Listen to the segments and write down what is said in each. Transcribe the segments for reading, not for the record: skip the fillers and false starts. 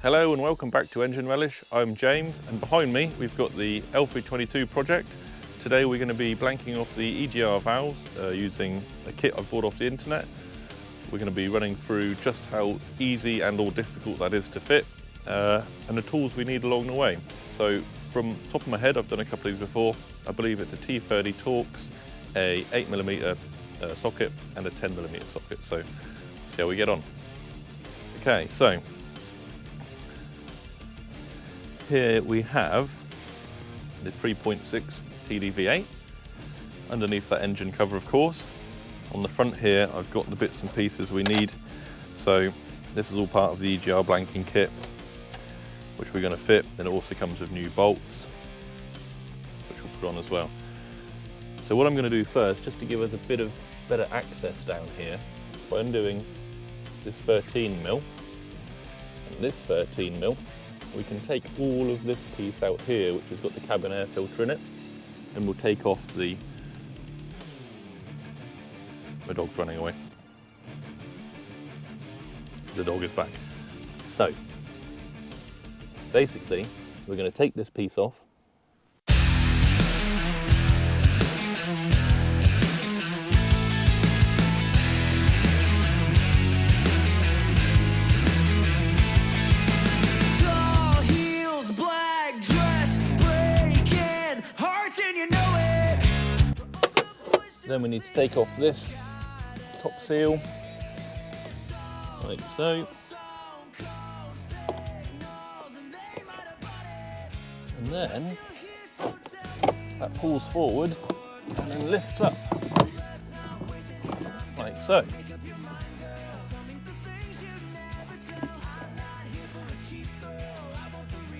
Hello and welcome back to Engine Relish. I'm James, and behind me we've got the L322 project. Today we're going to be blanking off the EGR valves using a kit I've bought off the internet. We're going to be running through just how easy and or difficult that is to fit and the tools we need along the way. So from top of my head, I've done a couple of these before. I believe it's a T30 Torx, a 8mm socket and a 10mm socket. So see how we get on. Okay, so here we have the 3.6 TDV8 underneath that engine cover, of course. On the front here I've got the bits and pieces we need. So this is all part of the EGR blanking kit which we're going to fit. Then it also comes with new bolts which we'll put on as well. So what I'm going to do first, just to give us a bit of better access down here, by undoing this 13mm and this 13mm, we can take all of this piece out here, which has got the cabin air filter in it, and we'll take off the... My dog's running away. The dog is back. So, basically, we're going to take this piece off. Then we need to take off this top seal, like so. And then that pulls forward and then lifts up, like so.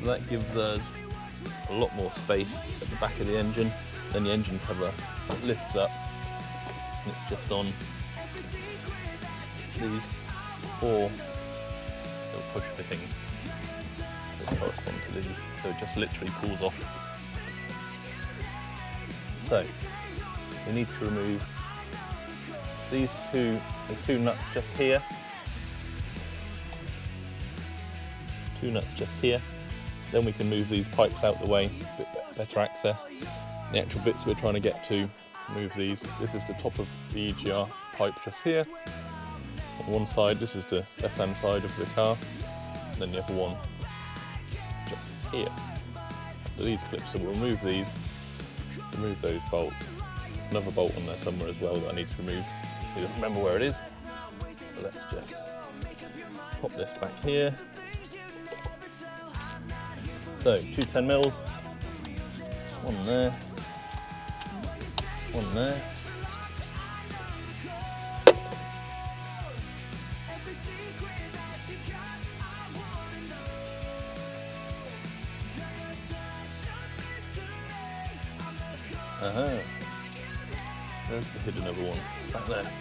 So that gives us a lot more space at the back of the engine. Then the engine cover lifts up. It's just on these 4 little push fittings that correspond to these, so it just literally pulls off. So we need to remove these two, there's 2 nuts just here, 2 nuts just here. Then we can move these pipes out the way, a bit better access. The actual bits we're trying to get to, move these. This is the top of the EGR pipe just here. On one side, this is the left-hand side of the car, and then the other one just here. So these clips, so we'll remove these, remove those bolts. There's another bolt on there somewhere as well that I need to remove. I don't remember where it is. So let's just pop this back here. So 2 10mm, one there. One there. There's the hidden other one, back there.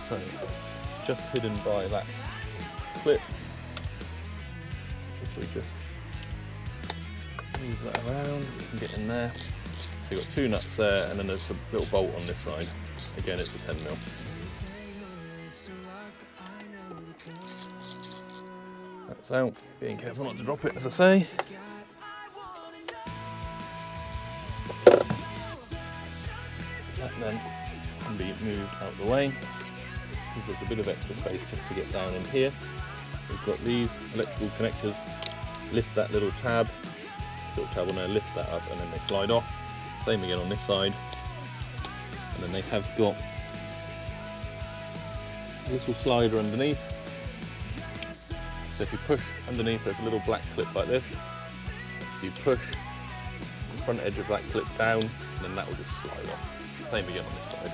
So it's just hidden by that clip. If we just move that around, we can get in there. So you've got 2 nuts there, and then there's a little bolt on this side. Again, it's a 10mm. That's out. Being careful not to drop it, as I say. That then can be moved out the way. Gives us a bit of extra space just to get down in here. We've got these electrical connectors. Lift that little tab on there, lift that up, and then they slide off. Same again on this side, and then they have got a little slider underneath. So if you push underneath, there's a little black clip like this. You push the front edge of that clip down, and then that will just slide off. Same again on this side.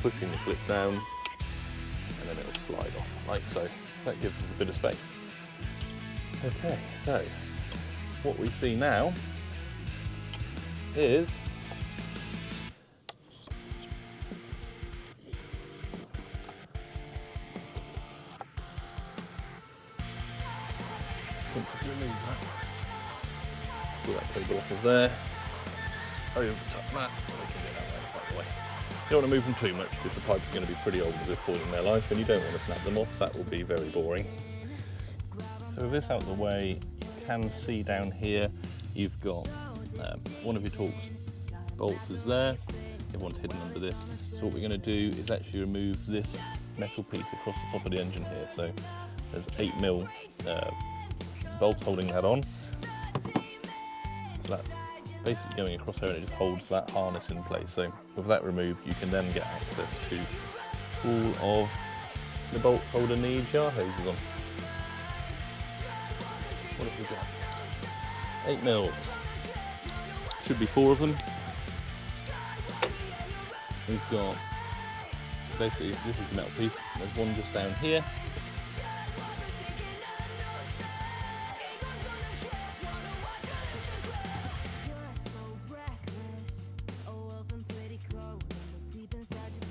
Pushing the clip down, and then it will slide off, like so. That gives us a bit of space. Okay, so what we see now is to remove that. Pull that cable off of there. Over the top of that. We can get that out the way. You don't want to move them too much because the pipes are going to be pretty old at this point in their life, and you don't want to snap them off. That will be very boring. So with this out of the way, you can see down here, you've got one of your Torx bolts is there, everyone's hidden under this. So what we're going to do is actually remove this metal piece across the top of the engine here. So there's 8mm bolts holding that on. So that's basically going across there and it just holds that harness in place. So with that removed, you can then get access to all of the bolts holding the EGR hoses on. What have we got? 8mm. Should be 4 of them. We've got, basically this is the metal piece, there's one just down here.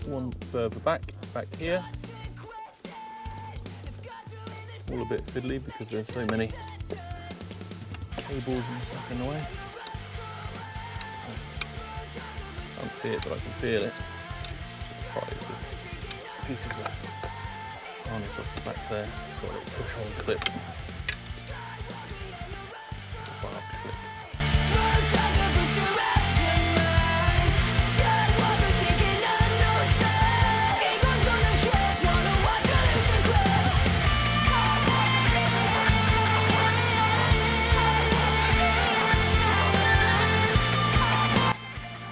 One further back here. All a bit fiddly because there's so many cables and stuff in the way. I can't see it, but I can feel it. Prise this piece of the harness off the back there. It's got a little push-on clip. Bar clip.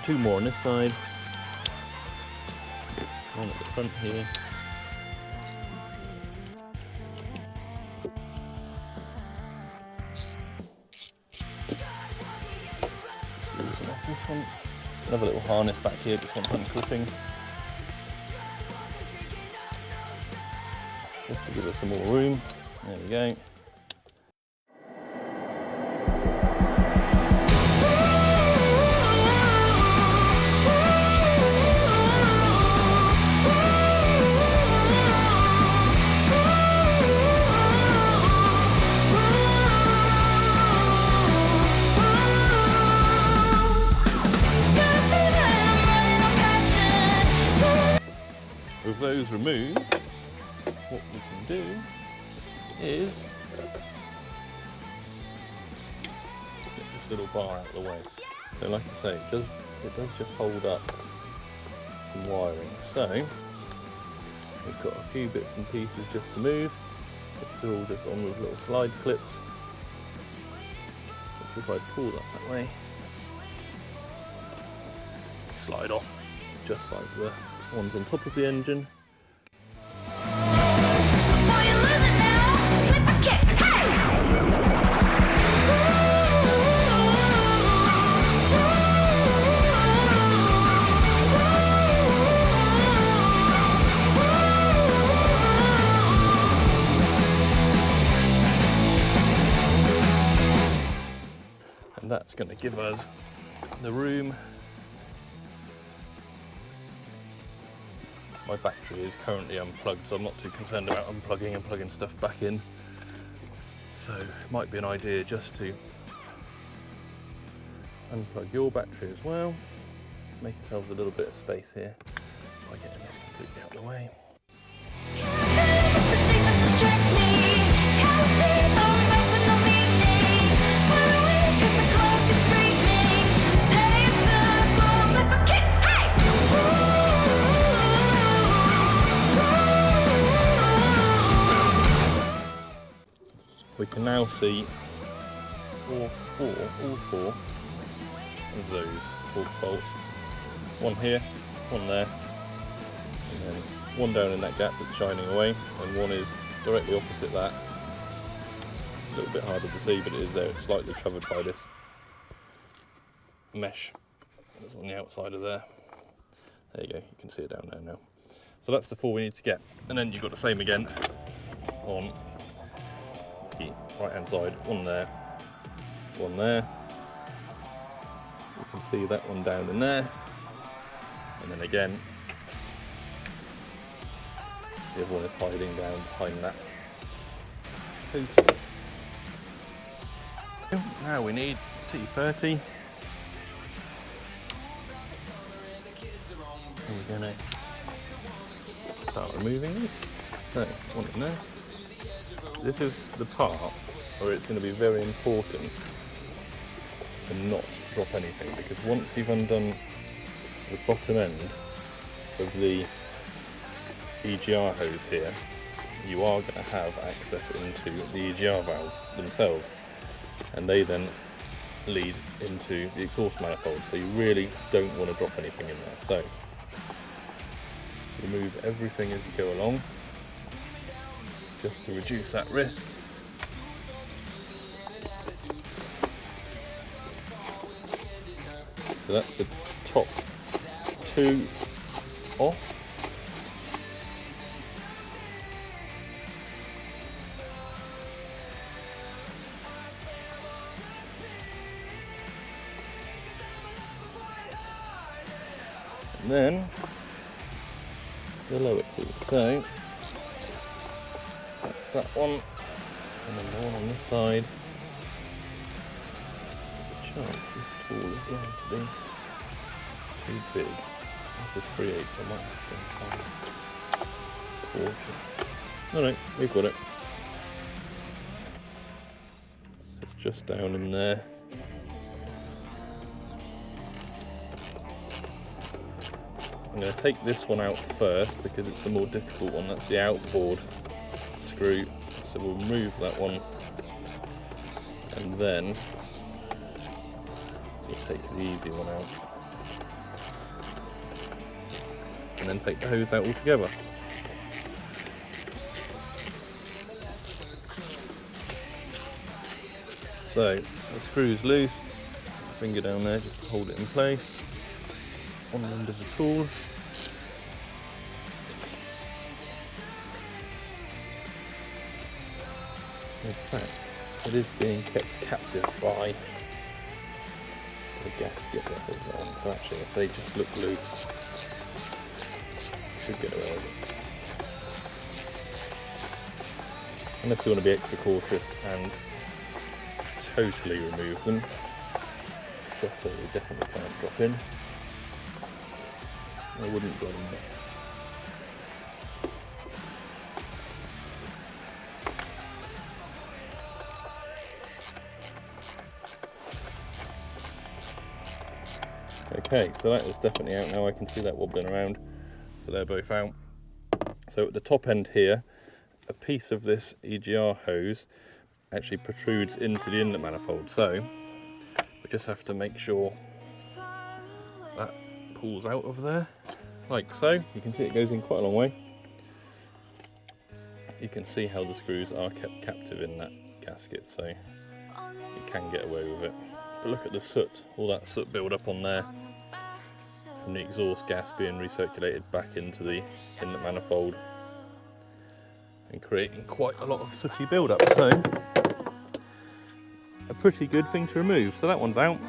Two more on this side, one at the front here. This one, another little harness back here, just wants unclipping. Just to give us some more room. There we go. With those removed, what we can do is get this little bar out of the way. So like I say, it does just hold up some wiring. So we've got a few bits and pieces just to move. They're all just on with little slide clips. Which if I pull that way, slide off just like the ones on top of the engine. And that's going to give us the room. My battery is currently unplugged, so I'm not too concerned about unplugging and plugging stuff back in. So it might be an idea just to unplug your battery as well. Make yourselves a little bit of space here by getting this completely out of the way. We can now see all four of those Torx bolts. One here, one there, and then one down in that gap that's shining away, and one is directly opposite that. A little bit harder to see, but it is there. It's slightly covered by this mesh that's on the outside of there. There you go, you can see it down there now. So that's the 4 we need to get. And then you've got the same again on the right hand side, one there, one there. You can see that one down in there, and then again the other one is hiding down behind that coating. Now we need T30. And we're going to start removing it. So one in there. this is the part where it's going to be very important to not drop anything, because once you've undone the bottom end of the EGR hose here, you are going to have access into the EGR valves themselves, and they then lead into the exhaust manifold, so you really don't want to drop anything in there. So remove everything as you go along, just to reduce that risk. So that's the top two off. And then the lower two. So that's that one, and then the one on this side. There's a chance this tool is going to be too big. That's a 3/8, I might have to try quarter. No, we've got it. It's just down in there. I'm going to take this one out first because it's the more difficult one. That's the outboard screw. So we'll remove that one, and then we'll take the easy one out, and then take the hose out altogether. So the screw's loose. Finger down there just to hold it in place. On the end of the tool. In fact, it is being kept captive by the gasket that holds on. So actually, if they just look loose, should get away with it. Unless you want to be extra cautious and totally remove them, just so they definitely can't drop in. I wouldn't drop them back. Okay, so that is definitely out now. I can see that wobbling around. So they're both out. So at the top end here, a piece of this EGR hose actually protrudes into the inlet manifold. So we just have to make sure that pulls out of there, like so. You can see it goes in quite a long way. You can see how the screws are kept captive in that gasket, so you can get away with it. But look at the soot, all that soot build up on there from the exhaust gas being recirculated back into the inlet manifold and creating quite a lot of sooty build up. So a pretty good thing to remove. So that one's out.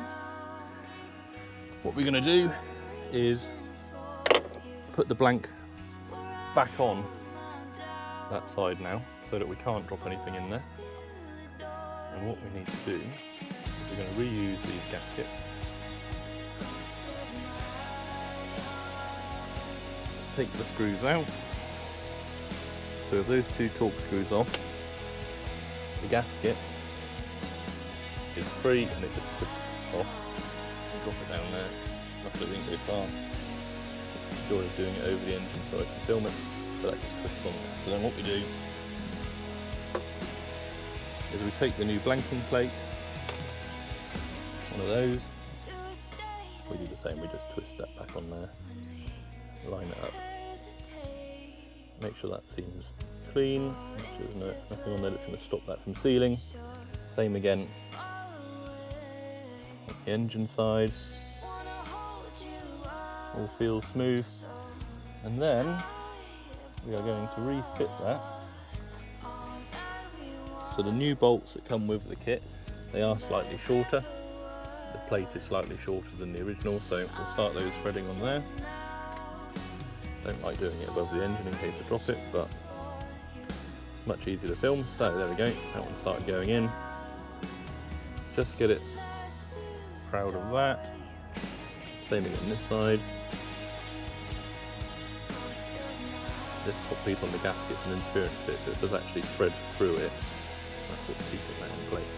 What we're going to do is put the blank back on that side now, so that we can't drop anything in there. And what we need to do is we're going to reuse these gaskets. Take the screws out. So if those two torque screws off, the gasket is free and it just twists off. Drop it down there. Luckily it didn't go far. The joy of doing it over the engine so I can film it, but that just twists on there. So then what we do is we take the new blanking plate, one of those, we do the same, we just twist that back on there, line it up, make sure that seems clean, make sure there's nothing on there that's going to stop that from sealing. Same again on the engine side, all feels smooth, and then we are going to refit that. So the new bolts that come with the kit, they are slightly shorter. The plate is slightly shorter than the original, so we'll start those threading on there. Don't like doing it above the engine in case I drop it, but it's much easier to film. So there we go, that one started going in. Just get it proud of that. Same again this side. this top piece on the gasket's an interference bit, so it does actually thread through it. That's what's keeping that in place.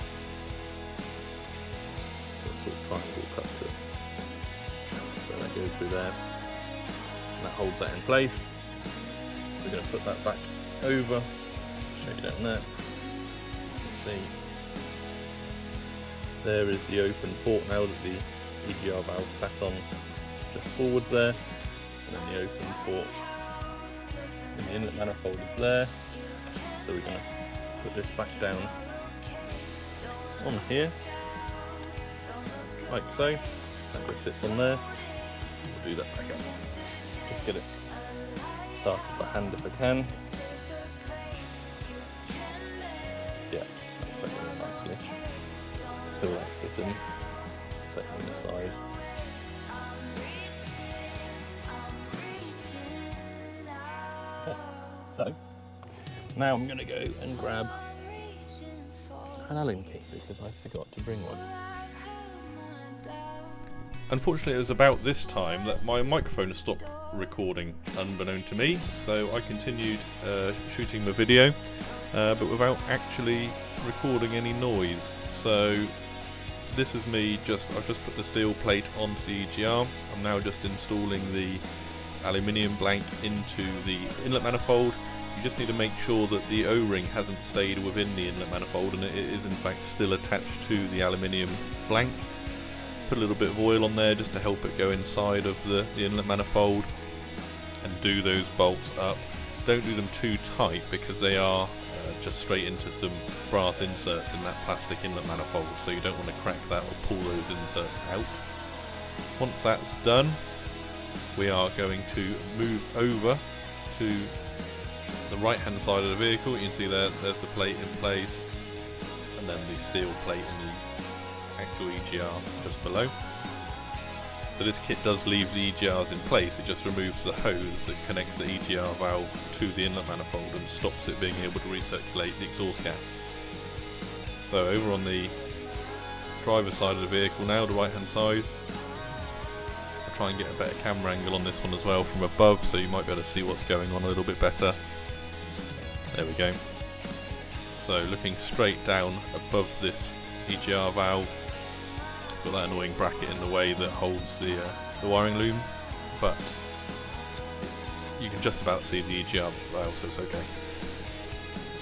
So sort of triangle cut to it. So that goes through there, and that holds that in place. We're going to put that back over, show you down there. See, there is the open port now that the EGR valve sat on just forwards there, and then the open port in the inlet manifold is there. So we're going to put this back down on here, like so. That just sits on there. We'll do that back up. Just get it started by hand if I can. Yeah, that's settling nicely. So that's fit in, settling the side. Okay, so now I'm going to go and grab an Allen key because I forgot to bring one. Unfortunately, it was about this time that my microphone stopped recording, unbeknown to me, so I continued shooting the video, but without actually recording any noise. So this is me, I've just put the steel plate onto the EGR. I'm now just installing the aluminium blank into the inlet manifold. You just need to make sure that the O-ring hasn't stayed within the inlet manifold, and it is in fact still attached to the aluminium blank. Put a little bit of oil on there just to help it go inside of the inlet manifold, and do those bolts up. Don't do them too tight because they are just straight into some brass inserts in that plastic inlet manifold, so you don't want to crack that or pull those inserts out. Once that's done, we are going to move over to the right hand side of the vehicle. You can see there's the plate in place, and then the steel plate in the actual EGR just below. So this kit does leave the EGRs in place, it just removes the hose that connects the EGR valve to the inlet manifold and stops it being able to recirculate the exhaust gas. So over on the driver's side of the vehicle now, the right hand side, I'll try and get a better camera angle on this one as well from above, so you might be able to see what's going on a little bit better. There we go. So looking straight down above this EGR valve, got that annoying bracket in the way that holds the wiring loom, but you can just about see the EGR valve, so it's okay.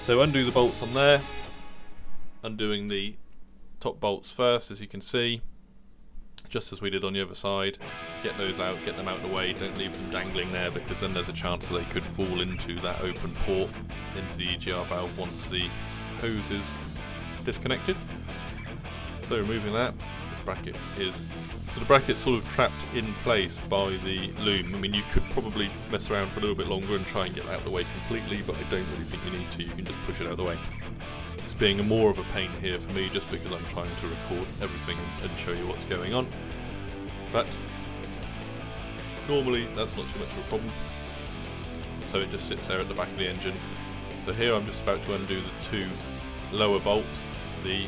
So undo the bolts on there, undoing the top bolts first, as you can see, just as we did on the other side. Get those out, get them out of the way, don't leave them dangling there, because then there's a chance that they could fall into that open port, into the EGR valve once the hose is disconnected. So removing that, this bracket is, so the bracket's sort of trapped in place by the loom. I mean, you could probably mess around for a little bit longer and try and get that out of the way completely, but I don't really think you need to. You can just push it out of the way. It's being more of a pain here for me just because I'm trying to record everything and show you what's going on. But normally that's not too much of a problem. So it just sits there at the back of the engine. So here I'm just about to undo the two lower bolts. The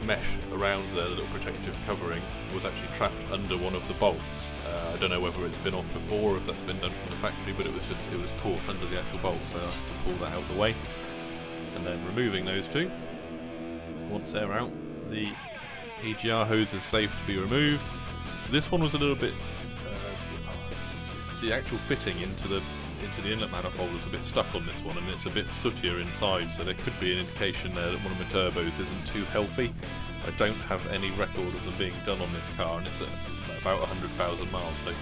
mesh around there, the little protective covering, was actually trapped under one of the bolts. I don't know whether it's been off before or if that's been done from the factory, but it was caught under the actual bolt, so I have to pull that out of the way. And then removing those two. Once they're out, the EGR hose is safe to be removed. This one was a little bit, the actual fitting into the inlet manifold was a bit stuck on this one, and it's a bit sootier inside, so there could be an indication there that one of my turbos isn't too healthy. I don't have any record of them being done on this car, and it's at about 100,000 miles, so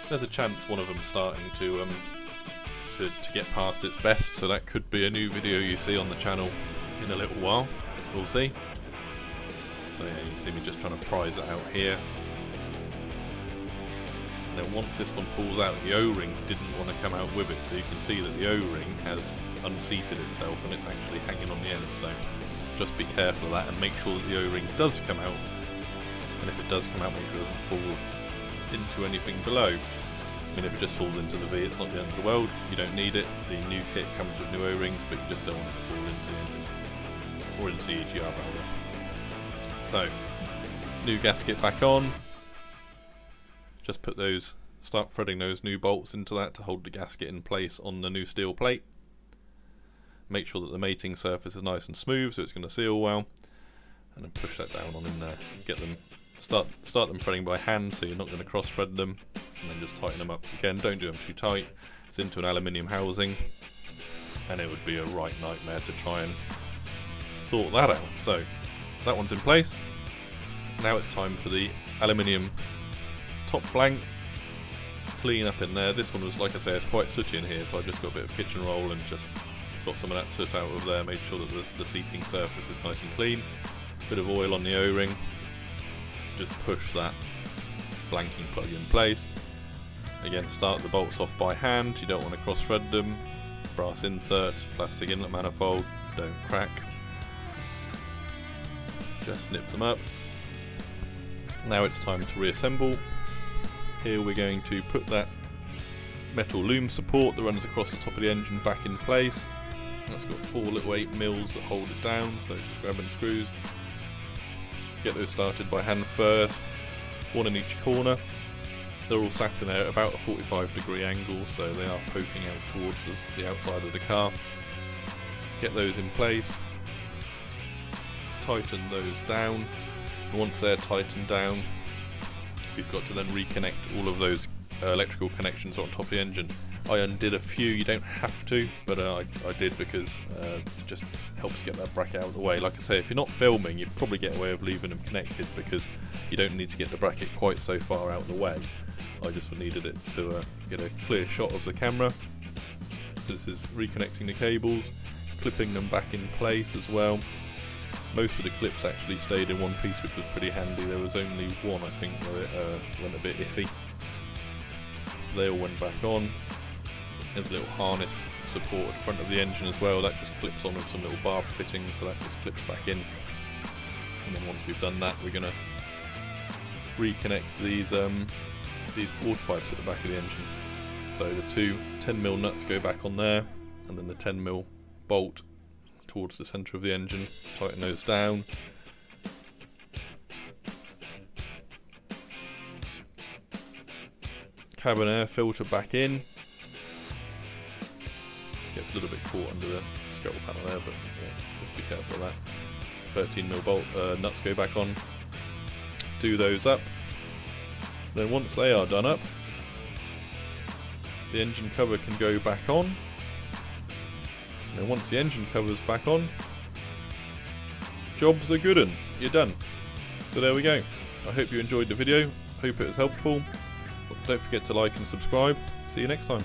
there's a chance one of them starting to get past its best, so that could be a new video you see on the channel in a little while. We'll see. So yeah, you can see me just trying to prise it out here. And then once this one pulls out, the O-ring didn't want to come out with it, so you can see that the O-ring has unseated itself and it's actually hanging on the end, so just be careful of that and make sure that the O-ring does come out, and if it does come out, make sure it doesn't fall into anything below. I mean, if it just falls into the V, it's not the end of the world, you don't need it. The new kit comes with new O-rings, but you just don't want it to fall into the engine or into the EGR valve. So, new gasket back on. Just put those start threading those new bolts into that to hold the gasket in place on the new steel plate. Make sure that the mating surface is nice and smooth so it's going to seal well, and then push that down on in there. Get them, start them threading by hand so you're not going to cross thread them, and then just tighten them up. Again, don't do them too tight. It's into an aluminium housing and it would be a right nightmare to try and sort that out. So that one's in place. Now it's time for the aluminium top blank. Clean up in there. This one was, like I say, it's quite sooty in here, so I just got a bit of kitchen roll and just got some of that soot out of there, made sure that the seating surface is nice and clean. Bit of oil on the O-ring. Just push that blanking plug in place. Again, start the bolts off by hand. You don't want to cross thread them. Brass inserts, plastic inlet manifold, don't crack. Just snip them up. Now it's time to reassemble. Here we're going to put that metal loom support that runs across the top of the engine back in place. That's got 4 little 8 mils that hold it down, so just grabbing screws. Get those started by hand first, one in each corner. They're all sat in there at about a 45-degree angle, so they are poking out towards the outside of the car. Get those in place, tighten those down, and once they're tightened down, we've got to then reconnect all of those electrical connections on top of the engine. I undid a few, you don't have to, but I did because it just helps get that bracket out of the way. Like I say, if you're not filming, you'd probably get away with leaving them connected because you don't need to get the bracket quite so far out of the way. I just needed it to get a clear shot of the camera. So this is reconnecting the cables, clipping them back in place as well. Most of the clips actually stayed in one piece, which was pretty handy. There was only one, I think, where it went a bit iffy. They all went back on. There's a little harness support at the front of the engine as well. That just clips on with some little barb fittings, so that just clips back in. And then once we've done that, we're going to reconnect these water pipes at the back of the engine. So the two 10mm nuts go back on there, and then the 10mm bolt towards the centre of the engine. Tighten those down. Cabin air filter back in. Gets a little bit caught under the scuttle panel there, but yeah, just be careful of that. 13mm bolt nuts go back on. Do those up. Then once they are done up, the engine cover can go back on. And then once the engine cover's back on, job's a good 'un. You're done. So there we go. I hope you enjoyed the video. Hope it was helpful. Don't forget to like and subscribe. See you next time.